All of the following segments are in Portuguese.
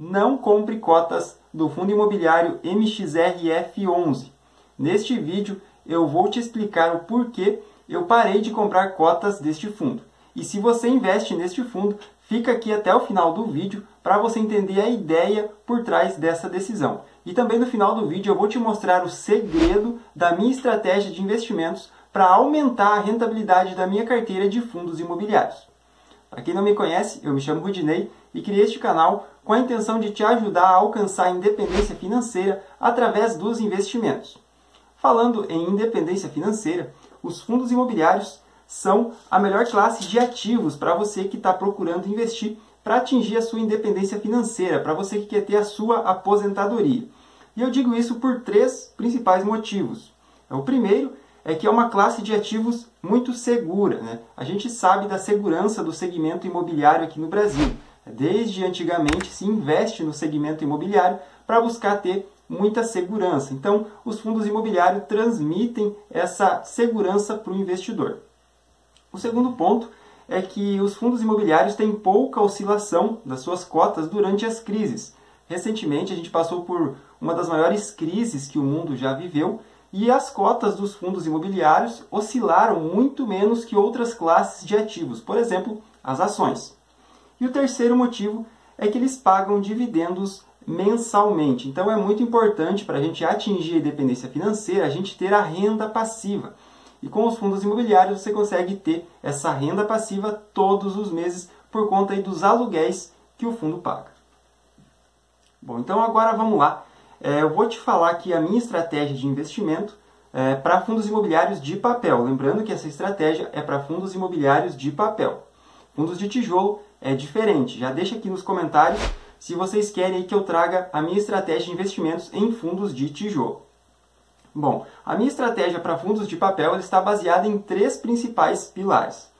não compre cotas do fundo imobiliário MXRF11. Neste vídeo eu vou te explicar o porquê eu parei de comprar cotas deste fundo. E se você investe neste fundo, fica aqui até o final do vídeo para você entender a ideia por trás dessa decisão. E também no final do vídeo eu vou te mostrar o segredo da minha estratégia de investimentos para aumentar a rentabilidade da minha carteira de fundos imobiliários. Para quem não me conhece, eu me chamo Rudinei e criei este canal com a intenção de te ajudar a alcançar a independência financeira através dos investimentos. Falando em independência financeira, os fundos imobiliários são a melhor classe de ativos para você que está procurando investir para atingir a sua independência financeira, para você que quer ter a sua aposentadoria. E eu digo isso por três principais motivos. O primeiro é que é uma classe de ativos muito segura, né? A gente sabe da segurança do segmento imobiliário aqui no Brasil. Desde antigamente se investe no segmento imobiliário para buscar ter muita segurança. Então, os fundos imobiliários transmitem essa segurança para o investidor. O segundo ponto é que os fundos imobiliários têm pouca oscilação das suas cotas durante as crises. Recentemente, a gente passou por uma das maiores crises que o mundo já viveu e as cotas dos fundos imobiliários oscilaram muito menos que outras classes de ativos, por exemplo, as ações. E o terceiro motivo é que eles pagam dividendos mensalmente. Então é muito importante para a gente atingir a independência financeira, a gente ter a renda passiva. E com os fundos imobiliários você consegue ter essa renda passiva todos os meses por conta aí dos aluguéis que o fundo paga. Bom, então agora vamos lá. Eu vou te falar aqui a minha estratégia de investimento para fundos imobiliários de papel. Lembrando que essa estratégia é para fundos imobiliários de papel. Fundos de tijolo é diferente. Já deixa aqui nos comentários se vocês querem aí que eu traga a minha estratégia de investimentos em fundos de tijolo. Bom, a minha estratégia para fundos de papel está baseada em três principais pilares.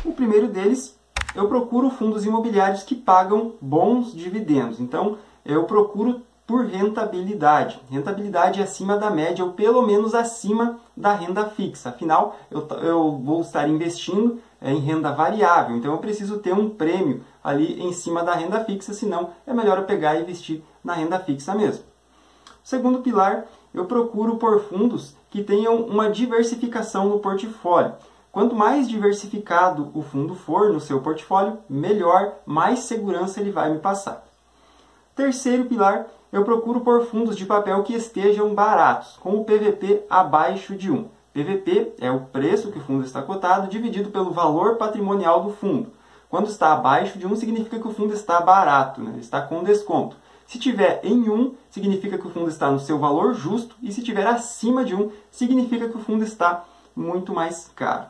O primeiro deles, eu procuro fundos imobiliários que pagam bons dividendos. Então, eu procuro por rentabilidade. Rentabilidade acima da média ou pelo menos acima da renda fixa. Afinal, eu vou estar investindo em renda variável. Então, eu preciso ter um prêmio ali em cima da renda fixa, senão é melhor eu pegar e investir na renda fixa mesmo. Segundo pilar, eu procuro por fundos que tenham uma diversificação no portfólio. Quanto mais diversificado o fundo for no seu portfólio, melhor, mais segurança ele vai me passar. Terceiro pilar, eu procuro por fundos de papel que estejam baratos, com o PVP abaixo de 1. PVP é o preço que o fundo está cotado dividido pelo valor patrimonial do fundo. Quando está abaixo de 1, significa que o fundo está barato, né? Está com desconto. Se tiver em 1, significa que o fundo está no seu valor justo, e se tiver acima de 1, significa que o fundo está muito mais caro.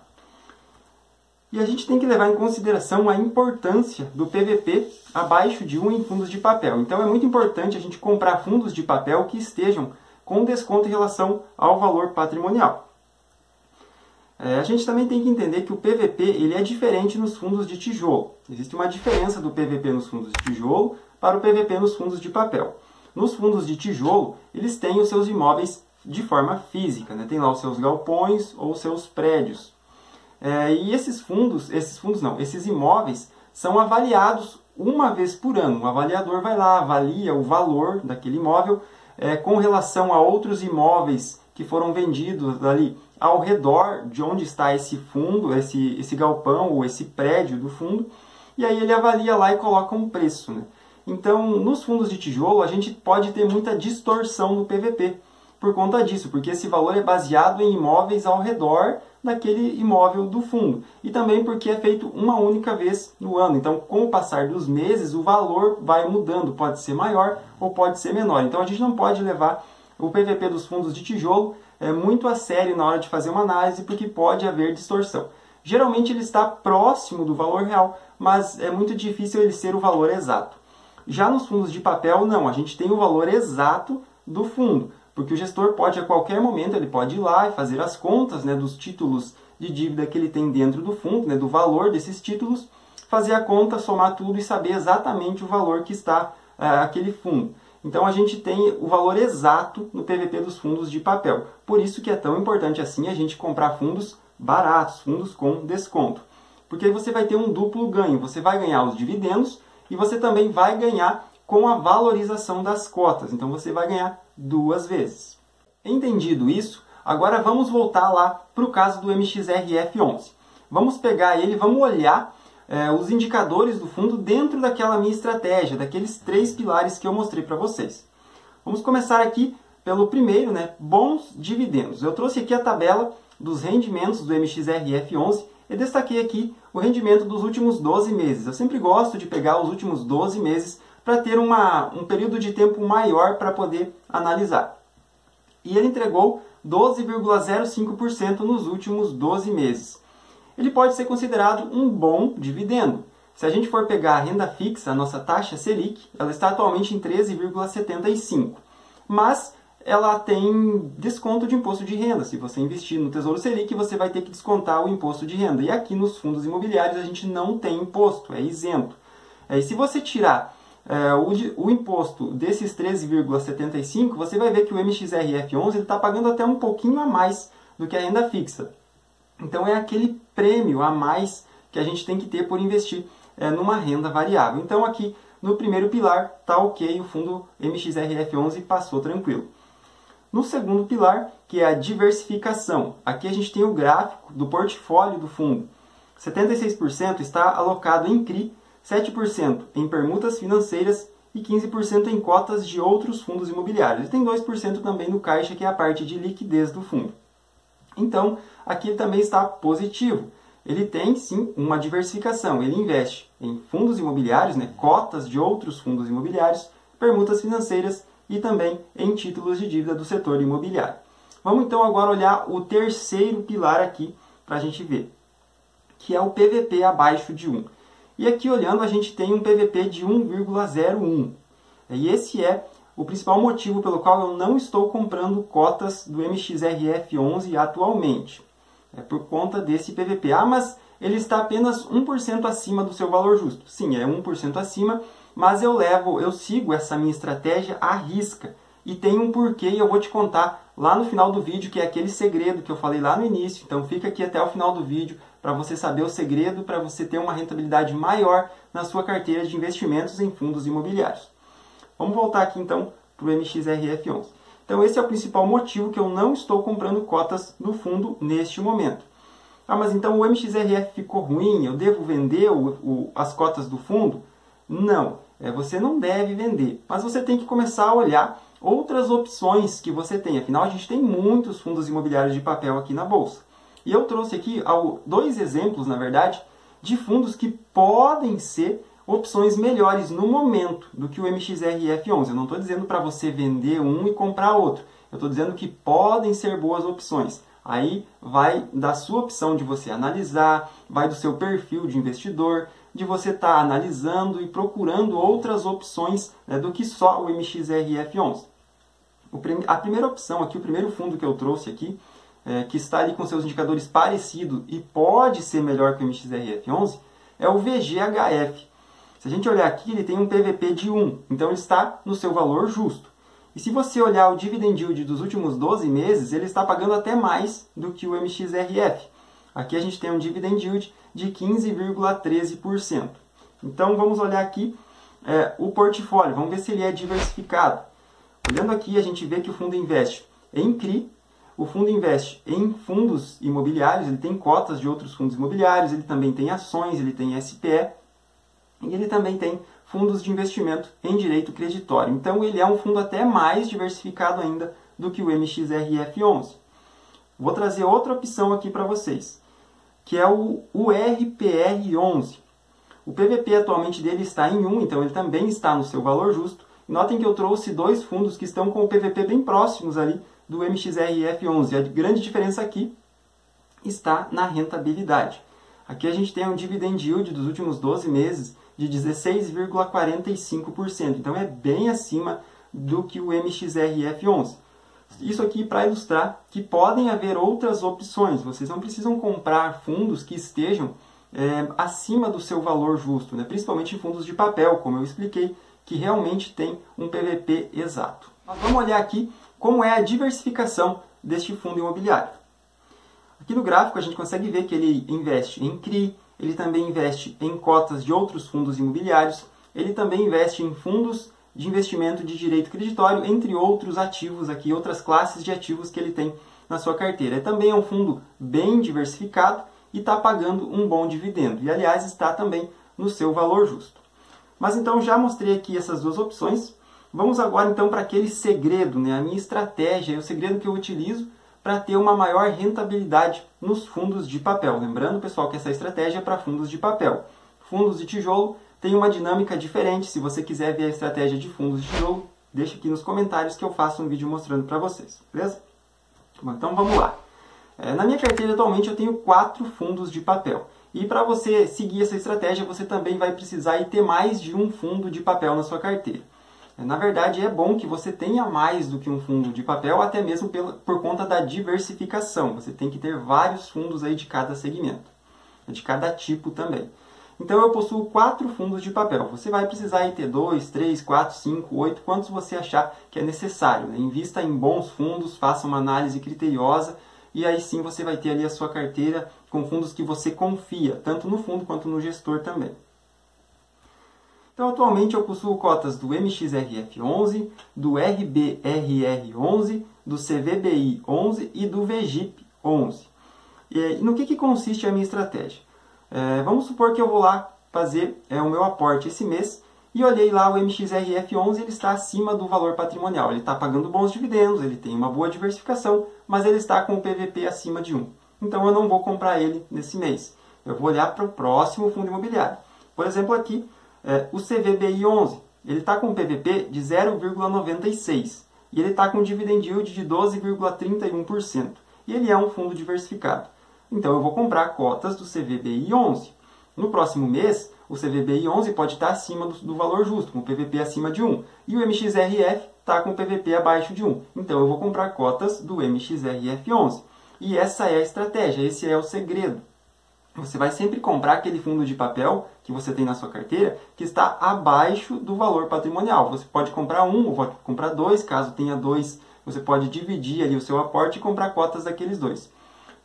E a gente tem que levar em consideração a importância do PVP abaixo de 1 em fundos de papel. Então é muito importante a gente comprar fundos de papel que estejam com desconto em relação ao valor patrimonial. A gente também tem que entender que o PVP ele é diferente nos fundos de tijolo. Existe uma diferença do PVP nos fundos de tijolo para o PVP nos fundos de papel. Nos fundos de tijolo, eles têm os seus imóveis de forma física, né? Tem lá os seus galpões ou os seus prédios. E esses imóveis são avaliados uma vez por ano. O avaliador vai lá, avalia o valor daquele imóvel com relação a outros imóveis que foram vendidos ali ao redor de onde está esse fundo, esse galpão ou esse prédio do fundo, e aí ele avalia lá e coloca um preço, né? Então, nos fundos de tijolo, a gente pode ter muita distorção no PVP por conta disso, porque esse valor é baseado em imóveis ao redor daquele imóvel do fundo. E também porque é feito uma única vez no ano. Então, com o passar dos meses, o valor vai mudando. Pode ser maior ou pode ser menor. Então, a gente não pode levar o PVP dos fundos de tijolo muito a sério na hora de fazer uma análise, porque pode haver distorção. Geralmente, ele está próximo do valor real, mas é muito difícil ele ser o valor exato. Já nos fundos de papel, não. A gente tem o valor exato do fundo, porque o gestor pode, a qualquer momento, ele pode ir lá e fazer as contas, né, dos títulos de dívida que ele tem dentro do fundo, né, do valor desses títulos, fazer a conta, somar tudo e saber exatamente o valor que está aquele fundo. Então a gente tem o valor exato no PVP dos fundos de papel. Por isso que é tão importante assim a gente comprar fundos baratos, fundos com desconto. Porque aí você vai ter um duplo ganho. Você vai ganhar os dividendos e você também vai ganhar com a valorização das cotas. Então você vai ganhar duas vezes. Entendido isso, agora vamos voltar lá para o caso do MXRF11. Vamos pegar ele, vamos olhar os indicadores do fundo dentro daquela minha estratégia, daqueles 3 pilares que eu mostrei para vocês. Vamos começar aqui pelo primeiro, bons dividendos. Eu trouxe aqui a tabela dos rendimentos do MXRF11 e destaquei aqui o rendimento dos últimos 12 meses. Eu sempre gosto de pegar os últimos 12 meses para ter um período de tempo maior para poder analisar. E ele entregou 12,05% nos últimos 12 meses. Ele pode ser considerado um bom dividendo. Se a gente for pegar a renda fixa, a nossa taxa Selic, ela está atualmente em 13,75%. Mas ela tem desconto de imposto de renda. Se você investir no Tesouro Selic, você vai ter que descontar o imposto de renda. E aqui nos fundos imobiliários a gente não tem imposto, é isento. E se você tirar o imposto desses 13,75%, você vai ver que o MXRF11 está pagando até um pouquinho a mais do que a renda fixa. Então é aquele prêmio a mais que a gente tem que ter por investir numa renda variável. Então aqui no primeiro pilar está ok, o fundo MXRF11 passou tranquilo. No segundo pilar, que é a diversificação, aqui a gente tem o gráfico do portfólio do fundo. 76% está alocado em CRI, 7% em permutas financeiras e 15% em cotas de outros fundos imobiliários. E tem 2% também no caixa, que é a parte de liquidez do fundo. Então, aqui também está positivo. Ele tem, sim, uma diversificação. Ele investe em fundos imobiliários, cotas de outros fundos imobiliários, permutas financeiras e também em títulos de dívida do setor imobiliário. Vamos então agora olhar o terceiro pilar aqui para a gente ver, que é o PVP abaixo de 1. E aqui olhando a gente tem um PVP de 1,01. E esse é o principal motivo pelo qual eu não estou comprando cotas do MXRF11 atualmente. É por conta desse PVP. Ah, mas ele está apenas 1% acima do seu valor justo. Sim, é 1% acima, mas eu sigo essa minha estratégia à risca. E tem um porquê e eu vou te contar lá no final do vídeo, que é aquele segredo que eu falei lá no início. Então fica aqui até o final do vídeo para você saber o segredo, para você ter uma rentabilidade maior na sua carteira de investimentos em fundos imobiliários. Vamos voltar aqui então para o MXRF11. Então esse é o principal motivo que eu não estou comprando cotas do fundo neste momento. Ah, mas então o MXRF ficou ruim, eu devo vender as cotas do fundo? Não, você não deve vender, mas você tem que começar a olhar outras opções que você tem. Afinal, a gente tem muitos fundos imobiliários de papel aqui na Bolsa. E eu trouxe aqui 2 exemplos, na verdade, de fundos que podem ser opções melhores no momento do que o MXRF11. Eu não estou dizendo para você vender um e comprar outro. Eu estou dizendo que podem ser boas opções. Aí vai da sua opção de você analisar, vai do seu perfil de investidor, de você estar analisando e procurando outras opções do que só o MXRF11. A primeira opção aqui, o primeiro fundo que eu trouxe aqui, que está ali com seus indicadores parecidos e pode ser melhor que o MXRF11, é o VGHF. Se a gente olhar aqui, ele tem um PVP de 1, então ele está no seu valor justo. E se você olhar o dividend yield dos últimos 12 meses, ele está pagando até mais do que o MXRF. Aqui a gente tem um dividend yield de 15,13%. Então vamos olhar aqui o portfólio, vamos ver se ele é diversificado. Olhando aqui, a gente vê que o fundo investe em CRI, o fundo investe em fundos imobiliários, ele tem cotas de outros fundos imobiliários, ele também tem ações, ele tem SPE, e ele também tem fundos de investimento em direito creditório. Então ele é um fundo até mais diversificado ainda do que o MXRF11. Vou trazer outra opção aqui para vocês, que é o RPR11. O PVP atualmente dele está em 1, então ele também está no seu valor justo. Notem que eu trouxe 2 fundos que estão com o PVP bem próximos ali do MXRF11. A grande diferença aqui está na rentabilidade. Aqui a gente tem um dividend yield dos últimos 12 meses de 16,45%. Então é bem acima do que o MXRF11. Isso aqui para ilustrar que podem haver outras opções. Vocês não precisam comprar fundos que estejam acima do seu valor justo, principalmente em fundos de papel, como eu expliquei, que realmente tem um PVP exato. Mas vamos olhar aqui como é a diversificação deste fundo imobiliário. Aqui no gráfico a gente consegue ver que ele investe em CRI, ele também investe em cotas de outros fundos imobiliários, ele também investe em fundos de investimento de direito creditório, entre outros ativos aqui, outras classes de ativos que ele tem na sua carteira. Também é um fundo bem diversificado e está pagando um bom dividendo. E, aliás, está também no seu valor justo. Mas então já mostrei aqui essas duas opções. Vamos agora então para aquele segredo, né? A minha estratégia, o segredo que eu utilizo para ter uma maior rentabilidade nos fundos de papel. Lembrando, pessoal, que essa estratégia é para fundos de papel. Fundos de tijolo tem uma dinâmica diferente. Se você quiser ver a estratégia de fundos de tijolo, deixa aqui nos comentários que eu faço um vídeo mostrando para vocês, beleza? Bom, então vamos lá. Na minha carteira atualmente eu tenho 4 fundos de papel. E para você seguir essa estratégia, você também vai precisar ter mais de um fundo de papel na sua carteira. Na verdade, é bom que você tenha mais do que um fundo de papel, até mesmo por conta da diversificação. Você tem que ter vários fundos aí de cada segmento, de cada tipo também. Então, eu possuo 4 fundos de papel. Você vai precisar aí ter 2, 3, 4, 5, 8, quantos você achar que é necessário, né? Invista em bons fundos, faça uma análise criteriosa e aí sim você vai ter ali a sua carteira com fundos que você confia, tanto no fundo quanto no gestor também. Então, atualmente eu possuo cotas do MXRF11, do RBRR11, do CVBI11 e do VGIP11. E no que consiste a minha estratégia? Vamos supor que eu vou lá fazer o meu aporte esse mês e olhei lá o MXRF11, ele está acima do valor patrimonial. Ele está pagando bons dividendos, ele tem uma boa diversificação, mas ele está com o PVP acima de 1. Então eu não vou comprar ele nesse mês. Eu vou olhar para o próximo fundo imobiliário. Por exemplo, aqui, o CVBI11, ele está com um PVP de 0,96 e ele está com um dividend yield de 12,31%. E ele é um fundo diversificado. Então eu vou comprar cotas do CVBI11. No próximo mês, o CVBI11 pode estar acima do valor justo, com o PVP acima de 1. E o MXRF está com o PVP abaixo de 1. Então eu vou comprar cotas do MXRF11. E essa é a estratégia, esse é o segredo. Você vai sempre comprar aquele fundo de papel que você tem na sua carteira que está abaixo do valor patrimonial. Você pode comprar um ou pode comprar 2, caso tenha 2, você pode dividir ali o seu aporte e comprar cotas daqueles 2.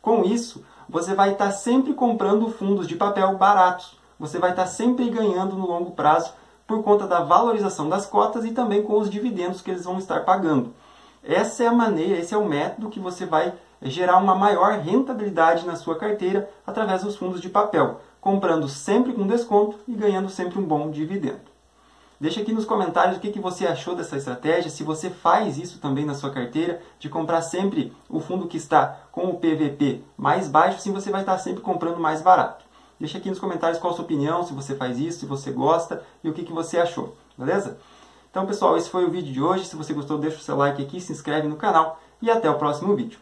Com isso, você vai estar sempre comprando fundos de papel baratos. Você vai estar sempre ganhando no longo prazo por conta da valorização das cotas e também com os dividendos que eles vão estar pagando. Essa é a maneira, esse é o método que você vai gerar uma maior rentabilidade na sua carteira através dos fundos de papel, comprando sempre com desconto e ganhando sempre um bom dividendo. Deixa aqui nos comentários o que você achou dessa estratégia, se você faz isso também na sua carteira, de comprar sempre o fundo que está com o PVP mais baixo, assim você vai estar sempre comprando mais barato. Deixa aqui nos comentários qual a sua opinião, se você faz isso, se você gosta e o que você achou, beleza? Então, pessoal, esse foi o vídeo de hoje. Se você gostou, deixa o seu like aqui, se inscreve no canal e até o próximo vídeo.